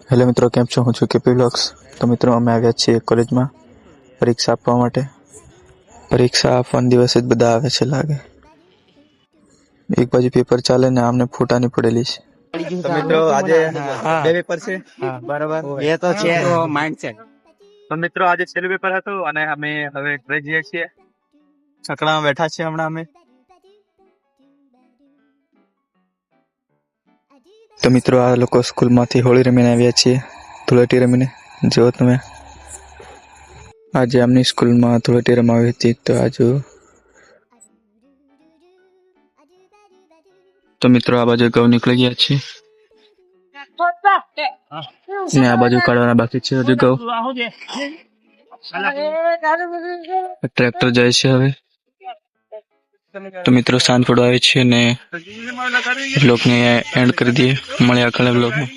Hello મિત્રો, કેમ છો? હું છું કેપી વ્લોગ્સ. તો મિત્રો, અમે આવ્યા છીએ કોલેજમાં પરીક્ષા આપવા માટે. પરીક્ષા આપવાના દિવસે જ બધા આવે છે લાગે. એક બાજુ પેપર ચાલે ને આમને ફોટાની પડેલી છે. તો મિત્રો આજે બે પેપર છે. બરાબર, એ તો છે માઇન્ડસેટ. તો મિત્રો આજે છેલ્લું પેપર હતું અને અમે હવે ઘરે જઈએ છીએ. છકડામાં બેઠા છીએ હમણાં અમે. તો મિત્રો, આ લોકો સ્કૂલમાંથી હોળી રમીને આવ્યા છીએ, ધૂળેટી રમીને. જો તમે, આજે આમની સ્કૂલમાં ધૂળેટી રમાવી હતી. તો આજુ તો મિત્રો, આ બાજુ ઘઉં નીકળી ગયા છે ને આ બાજુ કાઢવાના બાકી છે હજુ ઘઉં. ટ્રેક્ટર જાય છે હવે. તો મિત્રો, સાંજ પડવા આવે છે ને બ્લોગને એન્ડ કરી દઈએ. મળ્યા આગળ બ્લોગમાં.